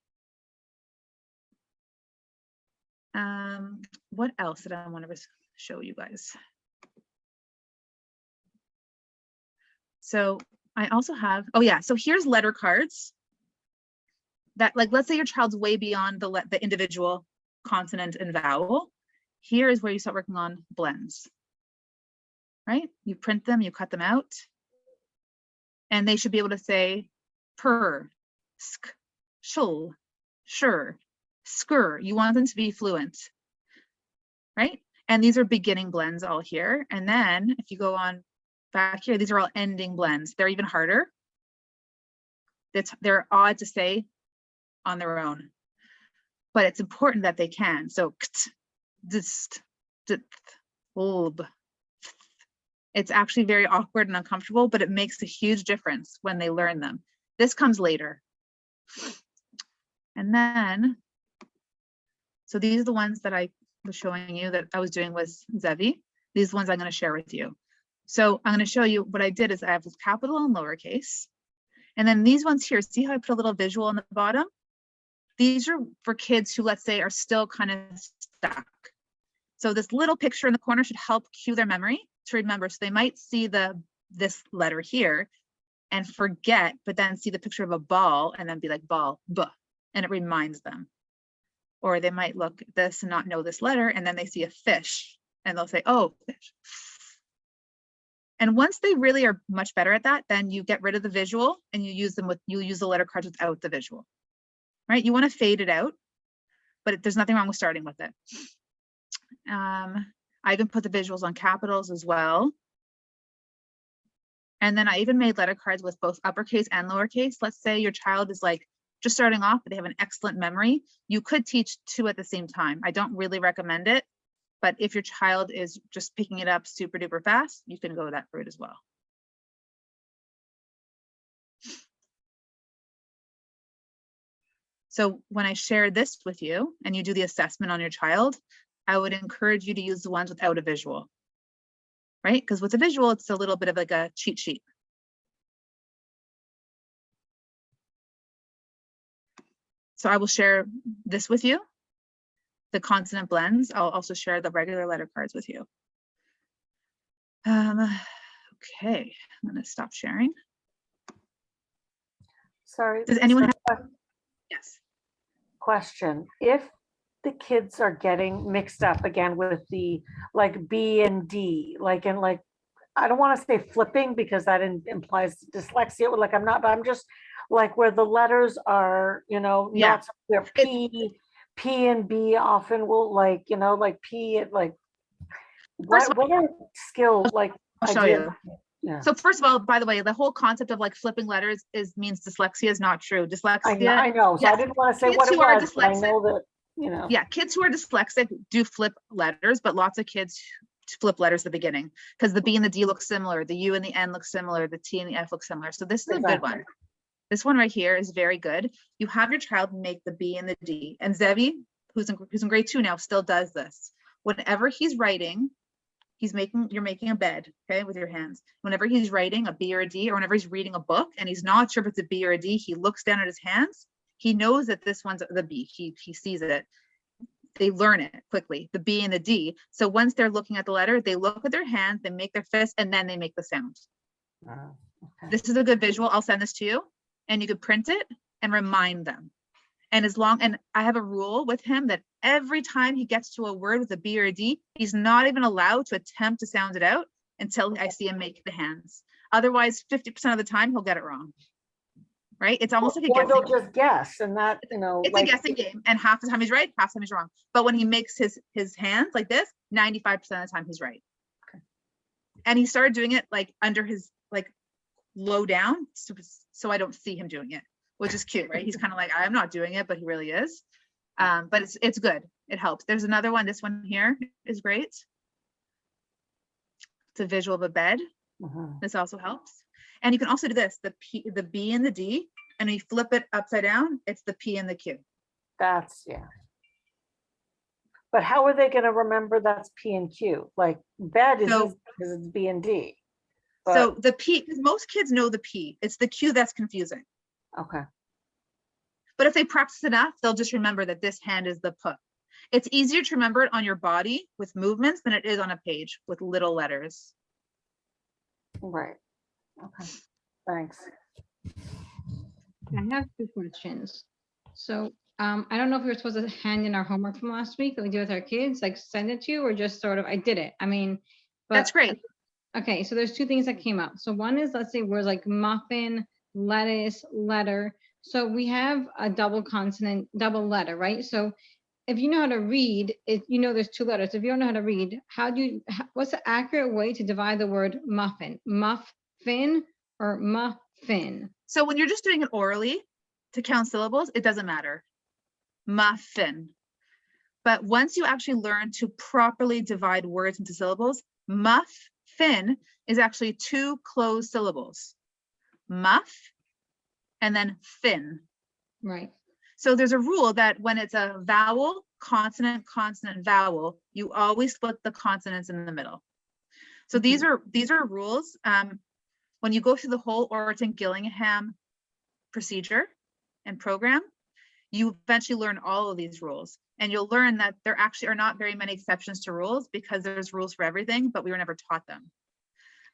What else did I want to show you guys? So I also have, oh yeah, so here's letter cards that, like, let's say your child's way beyond the individual consonant and vowel. Here is where you start working on blends, right? You print them, you cut them out, and they should be able to say per, sk, shul, sure, skur. You want them to be fluent, right? And these are beginning blends all here. And then if you go on back here, these are all ending blends. They're even harder. They're odd to say on their own, but it's important that they can. So kt, dist, dith, ulb. It's actually very awkward and uncomfortable, but it makes a huge difference when they learn them. This comes later. And then, so these are the ones that I was showing you that I was doing with Zevi. These ones I'm going to share with you. So I'm going to show you what I did is I have capital and lowercase. And then these ones here, see how I put a little visual on the bottom? These are for kids who, let's say, are still kind of stuck. So this little picture in the corner should help cue their memory to remember. So they might see this letter here and forget, but then see the picture of a ball and then be like ball, buh, and it reminds them. Or they might look at this and not know this letter, and then they see a fish and they'll say, oh, fish. And once they really are much better at that, then you get rid of the visual and you use the letter cards without the visual, right? You want to fade it out, but there's nothing wrong with starting with it. I even put the visuals on capitals as well. And then I even made letter cards with both uppercase and lowercase. Let's say your child is like just starting off, but they have an excellent memory. You could teach 2 at the same time. I don't really recommend it, but if your child is just picking it up super duper fast, you can go that route as well. So when I share this with you and you do the assessment on your child, I would encourage you to use the ones without a visual, right? Because with a visual, it's a little bit of like a cheat sheet. So I will share this with you, the consonant blends. I'll also share the regular letter cards with you. Okay, I'm gonna stop sharing. Sorry. Does anyone have? Yes. Question. If the kids are getting mixed up again with the like B and D, like in like, I don't want to say flipping because that implies dyslexia. Like I'm not, but I'm just like where the letters are, you know, Yeah. not where P and B often will like, you know, like P at like, what are skills like? I'll show you. Yeah. So first of all, by the way, the whole concept of like flipping letters means dyslexia is not true. Dyslexia. I know. So yes. I didn't want to say Kids what it who are was, but I know that, you know. Yeah, kids who are dyslexic do flip letters, but lots of kids flip letters at the beginning because the B and the D look similar, the U and the N look similar, the T and the F look similar. So this is a good one. This one right here is very good. You have your child make the B and the D, and Zevi, who's in grade 2 now, still does this. Whenever he's writing, you're making a bed, okay, with your hands. Whenever he's writing a B or a D, or whenever he's reading a book and he's not sure if it's a B or a D, he looks down at his hands. He knows that this one's the B. He sees it. They learn it quickly, the B and the D. So once they're looking at the letter, they look at their hands, they make their fist, and then they make the sound. Okay. This is a good visual. I'll send this to you, and you could print it and remind them. And and I have a rule with him that every time he gets to a word with a B or a D, he's not even allowed to attempt to sound it out until I see him make the hands. Otherwise, 50% of the time he'll get it wrong. Right? It's almost like a Or guessing they'll game. just guess and that, It's like, a guessing game, and half the time he's right, half the time he's wrong. But when he makes his hands like this, 95% of the time he's right. Okay. And he started doing it like under his like low down, so I don't see him doing it, which is cute, right? He's kind of like, I'm not doing it, but he really is. But it's good. It helps. There's another one. This one here is great. It's a visual of a bed. This also helps. And you can also do this, the B and the D, and you flip it upside down, it's the P and the Q. that's, yeah. But how are they gonna remember that's P and Q? Like bed is So- easy because it's B and D. So But, the P, because most kids know the P, it's the Q that's confusing. okay, But if they practice enough, they'll just remember that this hand is the P. It's easier to remember it on your body with movements than it is on a page with little letters. right. Okay, thanks. I have two questions. So I don't know if we were supposed to hand in our homework from last week that we do with our kids, like send it to you, or just sort of, I did it. I mean, That's but great. okay, so there's two things that came up. So one is, let's say words like muffin, lettuce, letter. So we have a double consonant, double letter, right? So if you know how to read, there's two letters. If you don't know how to read, what's the accurate way to divide the word muffin? Muffin or muffin? So when you're just doing it orally to count syllables, it doesn't matter. Muffin. But once you actually learn to properly divide words into syllables, muffin is actually two closed syllables. Muff and then fin. Right. So there's a rule that when it's a vowel, consonant, consonant, vowel, you always split the consonants in the middle. So these are rules. When you go through the whole Orton Gillingham procedure and program, you eventually learn all of these rules. And you'll learn that there actually are not very many exceptions to rules because there's rules for everything, but we were never taught them.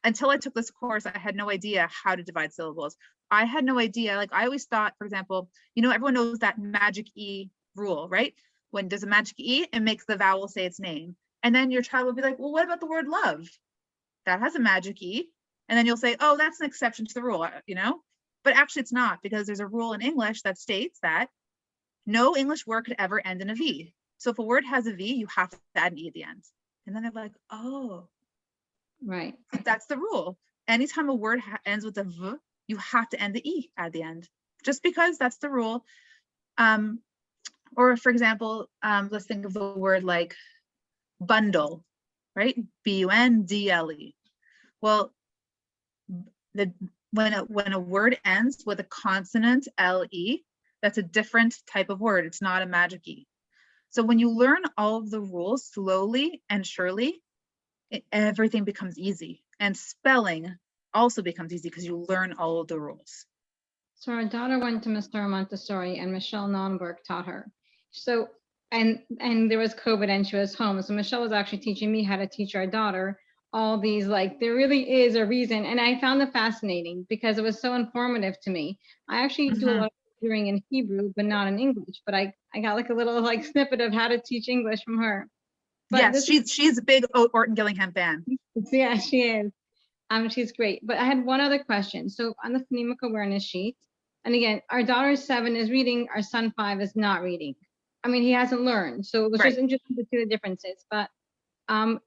Until I took this course, I had no idea how to divide syllables. I had no idea, like I always thought, for example, everyone knows that magic E rule, right? When there's a magic E, it makes the vowel say its name. And then your child will be like, well, what about the word love? That has a magic E. And then you'll say, oh, that's an exception to the rule, But actually it's not, because there's a rule in English that states that no English word could ever end in a V. So if a word has a V, you have to add an E at the end. And then they're like, oh, Right. that's the rule. Anytime a word ends with a V, you have to end the E at the end, just because that's the rule. Or for example, let's think of the word like bundle, right? B-U-N-D-L-E. Well, when a word ends with a consonant L-E, that's a different type of word. It's not a magic E. So when you learn all of the rules slowly and surely, everything becomes easy. And spelling also becomes easy because you learn all of the rules. So our daughter went to Mr. Montessori and Michelle Nonberg taught her. So, and there was COVID and she was home. So Michelle was actually teaching me how to teach our daughter all these, like, there really is a reason. And I found it fascinating because it was so informative to me. I actually do a lot of tutoring in Hebrew, but not in English, but I got like a little like snippet of how to teach English from her. But yes, she's a big Orton Gillingham fan. Yeah, she is. She's great. But I had one other question. So on the phonemic awareness sheet, and again, our daughter 7 is reading, our son 5 is not reading. I mean, he hasn't learned. So it was just interesting to see the differences. But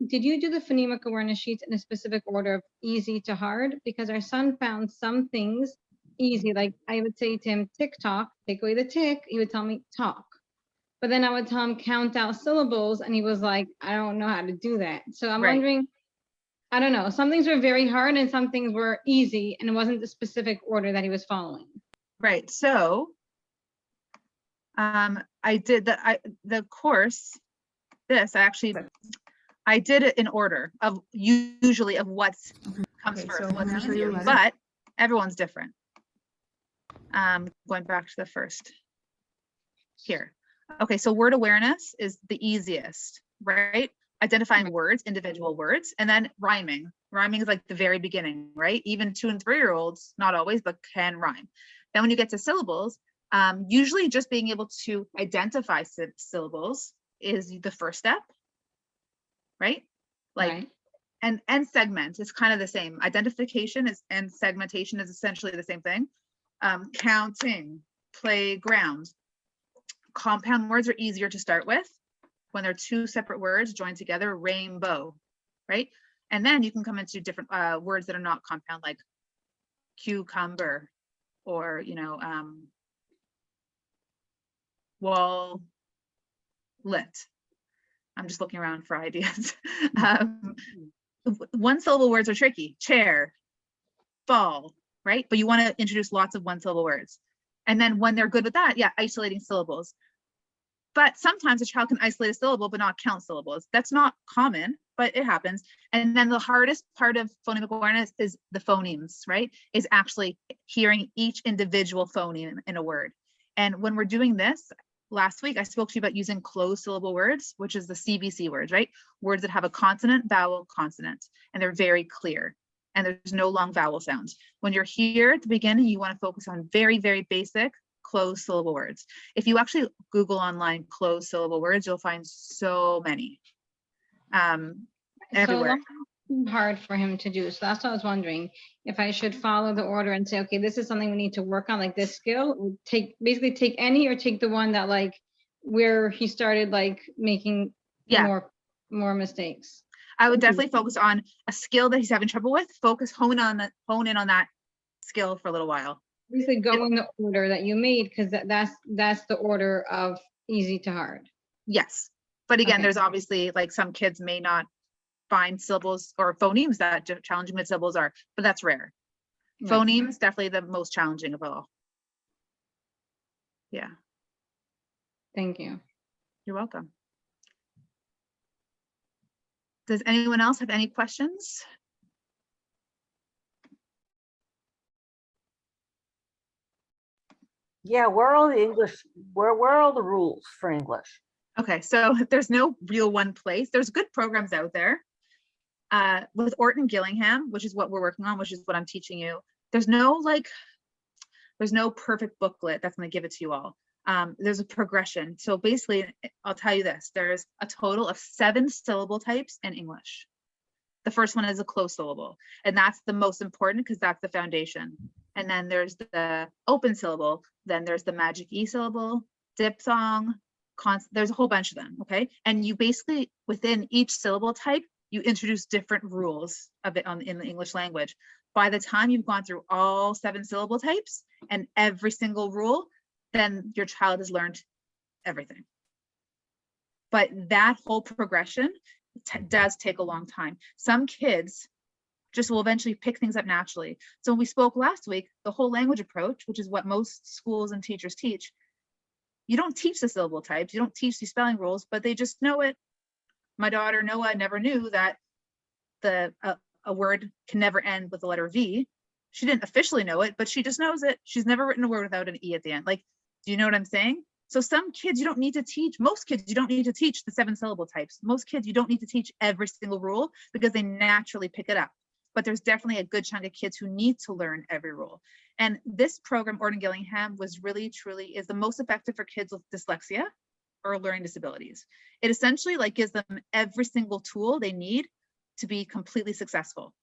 did you do the phonemic awareness sheets in a specific order of easy to hard? Because our son found some things easy. Like I would say to him, tick tock, take away the tick. He would tell me talk. But then I would tell him count out syllables. And he was like, I don't know how to do that. So I'm wondering, I don't know. Some things were very hard and some things were easy. And it wasn't the specific order that he was following. Right. So I did the course, I did it in order of usually of what's comes first, so what's whenever easier, you're ready. but everyone's different. Going back to the first here. Okay, so word awareness is the easiest, right? Identifying words, individual words, and then rhyming. Rhyming is like the very beginning, right? Even 2- and 3-year-olds, not always, but can rhyme. Then when you get to syllables, Usually just being able to identify syllables is the first step, right? Like, Right. and segment is kind of the same. Identification is and segmentation is essentially the same thing. Counting, playground. Compound words are easier to start with when they're two separate words joined together, rainbow, right? And then you can come into different words that are not compound, like cucumber, or, you know, wallet. I'm just looking around for ideas. One syllable words are tricky. Chair, fall, right? But you want to introduce lots of one syllable words. And then when they're good with that, yeah, isolating syllables. But sometimes a child can isolate a syllable but not count syllables. That's not common, but it happens. And then the hardest part of phonemic awareness is the phonemes, right? Is actually hearing each individual phoneme in a word. And when we're doing this, last week I spoke to you about using closed syllable words, which is the CVC words, right? Words that have a consonant, vowel, consonant, and they're very clear. And there's no long vowel sounds. When you're here at the beginning, you want to focus on very, very basic closed syllable words. If you actually Google online closed syllable words, you'll find so many everywhere. So hard for him to do. So that's what I was wondering, if I should follow the order and say, okay, this is something we need to work on, like this skill, basically take any, or take the one that like where he started like making more mistakes. I would definitely focus on a skill that he's having trouble with. Hone in on that skill for a little while. Basically go in the order that you made, because that's the order of easy to hard. Yes, but again, Okay. there's obviously like some kids may not find syllables or phonemes that challenging with syllables are, but that's rare. Right. Phonemes definitely the most challenging of all. Yeah, Thank you. you're welcome. Does anyone else have any questions? Yeah, where are all the English, where are all the rules for English? Okay, so there's no real one place. There's good programs out there. With Orton Gillingham, which is what we're working on, which is what I'm teaching you. There's no perfect booklet that's going to give it to you all. There's a progression. So basically, I'll tell you this, there's a total of 7 syllable types in English. The first one is a closed syllable, and that's the most important because that's the foundation. And then there's the open syllable, then there's the magic E syllable, diphthong, there's a whole bunch of them, okay? And you basically, within each syllable type, you introduce different rules of it in the English language. By the time you've gone through all 7 syllable types and every single rule, then your child has learned everything. But that whole progression does take a long time. Some kids just will eventually pick things up naturally. So when we spoke last week, the whole language approach, which is what most schools and teachers teach, you don't teach the syllable types, you don't teach these spelling rules, but they just know it. My daughter Noah never knew that a word can never end with the letter V. She didn't officially know it, but she just knows it. She's never written a word without an E at the end. Like, do you know what I'm saying? So some kids you don't need to teach, most kids you don't need to teach the 7 syllable types. Most kids you don't need to teach every single rule because they naturally pick it up. But there's definitely a good chunk of kids who need to learn every rule. And this program, Orton Gillingham, was really, truly is the most effective for kids with dyslexia or learning disabilities. It essentially like gives them every single tool they need to be completely successful.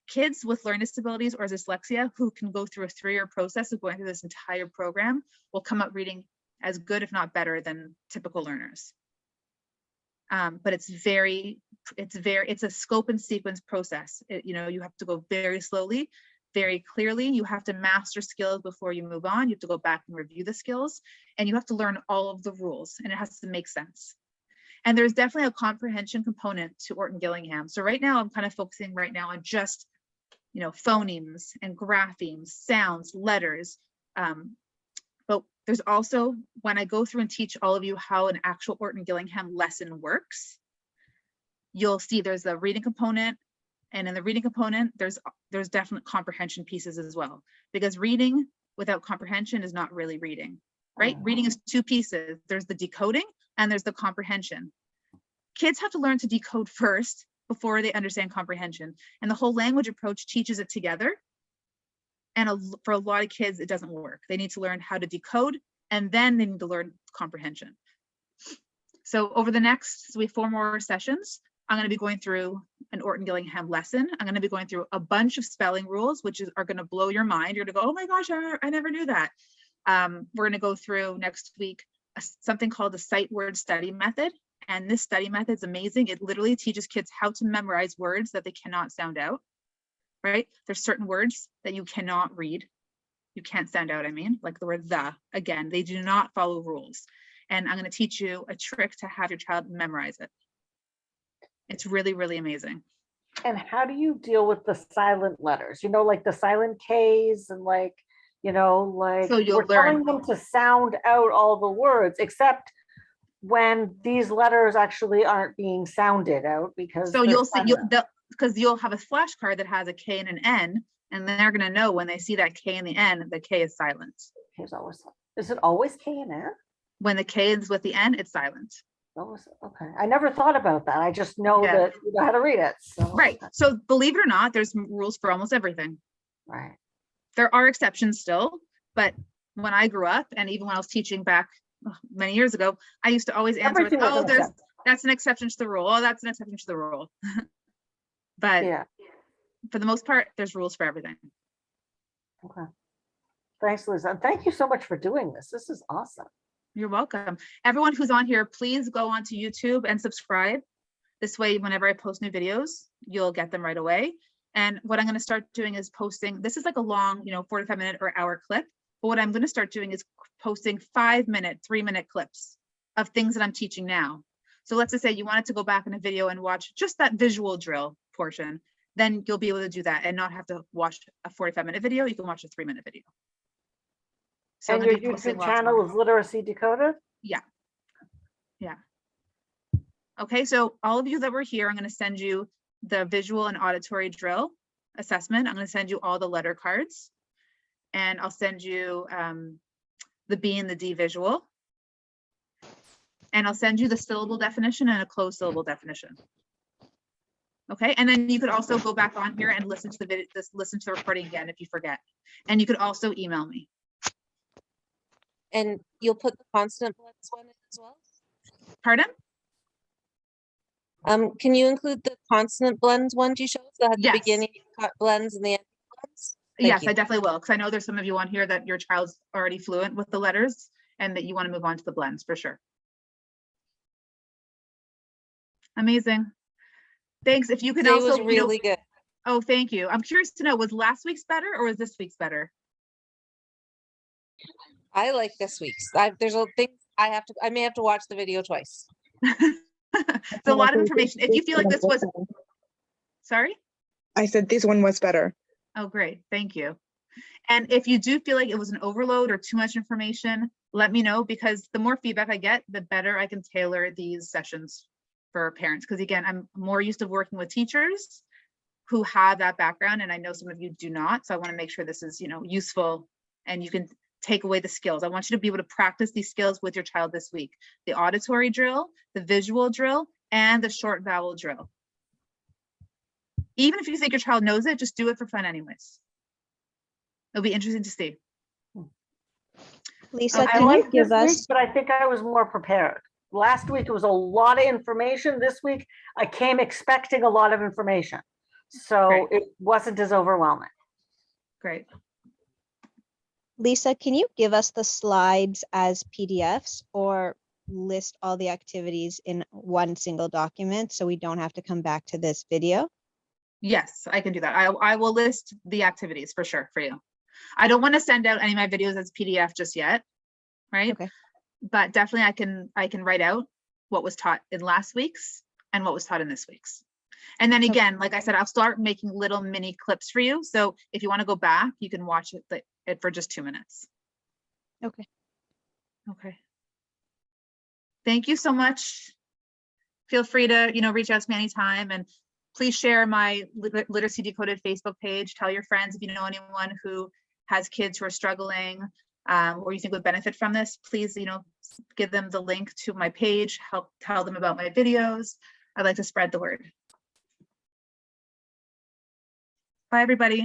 Kids with learning disabilities or dyslexia who can go through a 3-year process of going through this entire program will come up reading as good, if not better, than typical learners. But it's a scope and sequence process. You have to go very slowly, very clearly. You have to master skills before you move on. You have to go back and review the skills, and you have to learn all of the rules, and it has to make sense. And there's definitely a comprehension component to Orton Gillingham. So right now I'm kind of focusing on just, phonemes and graphemes, sounds, letters. But there's also, when I go through and teach all of you how an actual Orton Gillingham lesson works, you'll see there's a reading component, and in the reading component, there's definite comprehension pieces as well, because reading without comprehension is not really reading, right? Reading is 2 pieces. There's the decoding and there's the comprehension. Kids have to learn to decode first before they understand comprehension. And the whole language approach teaches it together. And for a lot of kids, it doesn't work. They need to learn how to decode, and then they need to learn comprehension. So over the next, so we have 4 more sessions. I'm going to be going through an Orton Gillingham lesson. I'm going to be going through a bunch of spelling rules, which are going to blow your mind. You're going to go, oh my gosh, I never knew that. We're going to go through next week something called the sight word study method. And this study method is amazing. It literally teaches kids how to memorize words that they cannot sound out, right? There's certain words that you cannot read. You can't sound out, I mean, like the word the. Again, they do not follow rules. And I'm going to teach you a trick to have your child memorize it. It's really, really amazing. And how do you deal with the silent letters? You know, like the silent Ks and like, you know, like So you'll we're telling learn. them to sound out all the words, except when these letters actually aren't being sounded out because So they're you'll see, silent. because you'll have a flashcard that has a K and an N, and they're going to know when they see that K and the N, the K is silent. Is it always K and N? When the K is with the N, it's silent. Always, okay. I never thought about that. I just know Yeah. that you know how to read it. So, Right. So believe it or not, there's rules for almost everything. Right. There are exceptions still, but when I grew up, and even when I was teaching back many years ago, I used to always answer with, Everything was oh, an exception. that's an exception to the rule. Oh, that's an exception to the rule. But Yeah. for the most part, there's rules for everything. Okay. Thanks, Liz. And thank you so much for doing this. This is awesome. You're welcome. Everyone who's on here, please go onto YouTube and subscribe. This way, whenever I post new videos, you'll get them right away. And what I'm going to start doing is posting, this is like a long, 45-minute or hour clip. But what I'm going to start doing is posting 5-minute, 3-minute clips of things that I'm teaching now. So let's just say you wanted to go back in a video and watch just that visual drill portion, then you'll be able to do that and not have to watch a 45-minute video. You can watch a 3-minute video. So And I'm your gonna be posting YouTube lots channel more. is Literacy Decoded? Yeah. Okay, so all of you that were here, I'm going to send you the visual and auditory drill assessment. I'm going to send you all the letter cards, and I'll send you the B and the D visual. And I'll send you the syllable definition and a closed syllable definition. Okay, and then you could also go back on here and listen to the video, listen to the recording again if you forget. And you could also email me. And you'll put the consonant blends one in as well? Pardon? Can you include the consonant blends ones you showed? So at the Yes. beginning blends and the end blends? Thank Yes, you. I definitely will, because I know there's some of you on here that your child's already fluent with the letters and that you want to move on to the blends for sure. Amazing. Thanks. If you could Today also, was really good. oh, thank you. I'm curious to know, was last week's better or was this week's better? I like this week's. There's a thing I may have to watch the video twice. It's a lot of information. If you feel like this was, sorry? I said this one was better. Oh, great. Thank you. And if you do feel like it was an overload or too much information, let me know, because the more feedback I get, the better I can tailor these sessions for parents. Because again, I'm more used to working with teachers who have that background, and I know some of you do not. So I want to make sure this is, useful and you can take away the skills. I want you to be able to practice these skills with your child this week. The auditory drill, the visual drill, and the short vowel drill. Even if you think your child knows it, just do it for fun anyways. It'll be interesting to see. Lisa, Okay. I can you like give this week, us, but I think I was more prepared. Last week, it was a lot of information. This week, I came expecting a lot of information. So Great. it wasn't as overwhelming. Great. Lisa, can you give us the slides as PDFs or list all the activities in one single document so we don't have to come back to this video? Yes, I can do that. I will list the activities for sure for you. I don't want to send out any of my videos as PDF just yet, right? Okay. But definitely I can write out what was taught in last week's and what was taught in this week's. And then again, like I said, I'll start making little mini clips for you. So if you want to go back, you can watch it for just 2 minutes. Okay. Okay. Thank you so much. Feel free to, reach out to me anytime, and please share my Literacy Decoded Facebook page. Tell your friends if you know anyone who has kids who are struggling or you think would benefit from this. Please, give them the link to my page, help tell them about my videos. I'd like to spread the word. Bye, everybody.